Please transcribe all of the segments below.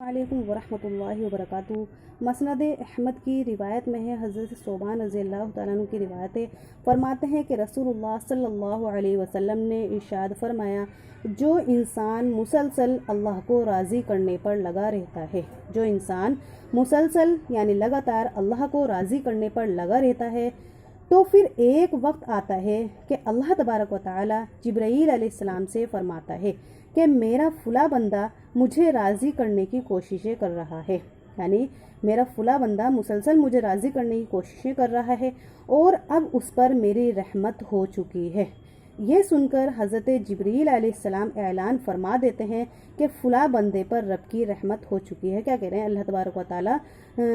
علیکم ورحمۃ اللہ وبرکاتہ۔ مسند احمد کی روایت میں ہے، حضرت ثوبان رضی اللہ تعالیٰ عنہ کی روایت ہے، فرماتے ہیں کہ رسول اللہ صلی اللہ علیہ وسلم نے ارشاد فرمایا، جو انسان مسلسل اللہ کو راضی کرنے پر لگا رہتا ہے، جو انسان مسلسل یعنی لگاتار اللہ کو راضی کرنے پر لگا رہتا ہے، تو پھر ایک وقت آتا ہے کہ اللہ تبارک و تعالی جبرائیل علیہ السلام سے فرماتا ہے کہ میرا فلاں بندہ مجھے راضی کرنے کی کوششیں کر رہا ہے، یعنی میرا فلاں بندہ مسلسل مجھے راضی کرنے کی کوششیں کر رہا ہے اور اب اس پر میری رحمت ہو چکی ہے۔ یہ سن کر حضرت جبرائیل علیہ السلام اعلان فرما دیتے ہیں کہ فلاں بندے پر رب کی رحمت ہو چکی ہے۔ کیا کہہ رہے ہیں اللہ تبارک و تعالیٰ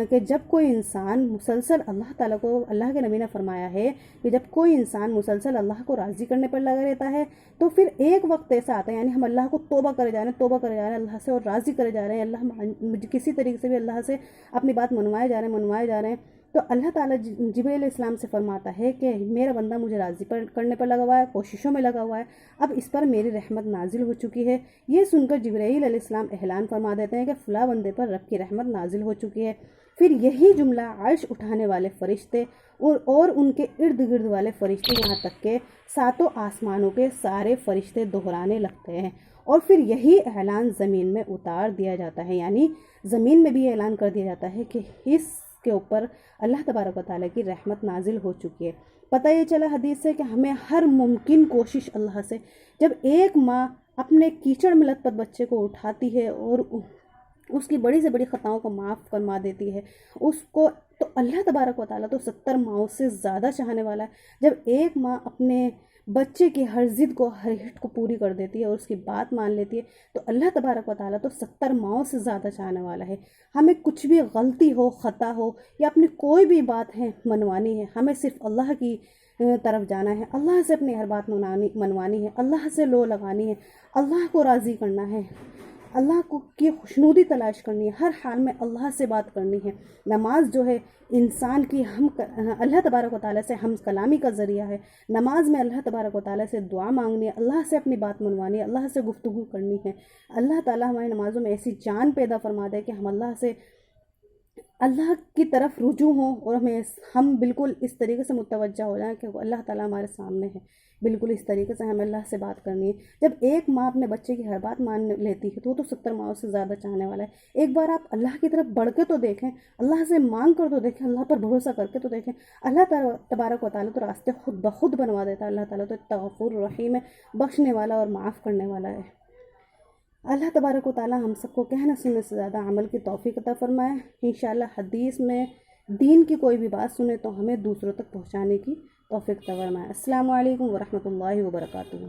کہ جب کوئی انسان مسلسل اللہ تعالیٰ کو، اللہ کے نبی نے فرمایا ہے کہ جب کوئی انسان مسلسل اللہ کو راضی کرنے پر لگا رہتا ہے تو پھر ایک وقت ایسا آتا ہے، یعنی ہم اللہ کو توبہ کرے جا رہے ہیں اللہ سے، اور راضی کرے جا رہے ہیں اللہ، کسی طریقے سے بھی اللہ سے اپنی بات منوائے جا رہے ہیں، تو اللہ تعالیٰ جبرائیل علیہ السلام سے فرماتا ہے کہ میرا بندہ مجھے راضی کرنے پر لگا ہوا ہے، کوششوں میں لگا ہوا ہے، اب اس پر میری رحمت نازل ہو چکی ہے۔ یہ سن کر جبرائیل علیہ السلام اعلان فرما دیتے ہیں کہ فلاں بندے پر رب کی رحمت نازل ہو چکی ہے۔ پھر یہی جملہ عرش اٹھانے والے فرشتے اور ان کے ارد گرد والے فرشتے، یہاں تک کہ ساتوں آسمانوں کے سارے فرشتے دہرانے لگتے ہیں، اور پھر یہی اعلان زمین میں اتار دیا جاتا ہے، یعنی زمین میں بھی اعلان کر دیا جاتا ہے کہ اس کے اوپر اللہ تبارک و تعالیٰ کی رحمت نازل ہو چکی ہے۔ پتہ یہ چلا حدیث سے کہ ہمیں ہر ممکن کوشش اللہ سے، جب ایک ماں اپنے کیچڑ میں لت پت بچے کو اٹھاتی ہے اور اس کی بڑی سے بڑی خطاؤں کو معاف فرما دیتی ہے اس کو، تو اللہ تبارک و تعالیٰ تو 70 ماؤں سے زیادہ چاہنے والا ہے۔ جب ایک ماں اپنے بچے کی ہر ضد کو، ہر ہٹ کو پوری کر دیتی ہے اور اس کی بات مان لیتی ہے، تو اللہ تبارک و تعالیٰ تو 70 ماؤں سے زیادہ چاہنے والا ہے۔ ہمیں کچھ بھی غلطی ہو، خطا ہو، یا اپنی کوئی بھی بات ہے منوانی ہے، ہمیں صرف اللہ کی طرف جانا ہے، اللہ سے اپنی ہر بات منوانی ہے، اللہ سے لو لگانی ہے، اللہ کو راضی کرنا ہے، اللہ کی خوشنودی تلاش کرنی ہے، ہر حال میں اللہ سے بات کرنی ہے۔ نماز جو ہے انسان کی اللہ تبارک و تعالیٰ سے ہم کلامی کا ذریعہ ہے۔ نماز میں اللہ تبارک و تعالیٰ سے دعا مانگنی ہے، اللہ سے اپنی بات منوانی ہے، اللہ سے گفتگو کرنی ہے۔ اللہ تعالیٰ ہماری نمازوں میں ایسی جان پیدا فرما دے کہ ہم اللہ کی طرف رجوع ہوں، اور ہم بالکل اس طریقے سے متوجہ ہو جائیں کہ اللہ تعالیٰ ہمارے سامنے ہے، بالکل اس طریقے سے ہمیں اللہ سے بات کرنی ہے۔ جب ایک ماں اپنے بچے کی ہر بات مان لیتی ہے تو وہ تو 70 ماؤں سے زیادہ چاہنے والا ہے۔ ایک بار آپ اللہ کی طرف بڑھ کے تو دیکھیں، اللہ سے مانگ کر تو دیکھیں، اللہ پر بھروسہ کر کے تو دیکھیں، اللہ تبارک و تعالیٰ تو راستے خود بخود بنوا دیتا ہے۔ اللہ تعالیٰ تو غفور رحیم ہے، بخشنے والا اور معاف کرنے والا ہے۔ اللہ تبارک و تعالیٰ ہم سب کو کہنا سننے سے زیادہ عمل کی توفیق عطا فرمائے۔ انشاءاللہ حدیث میں دین کی کوئی بھی بات سنیں تو ہمیں دوسروں تک پہنچانے کی توفیق عطا فرمائے۔ السلام علیکم ورحمۃ اللہ وبرکاتہ۔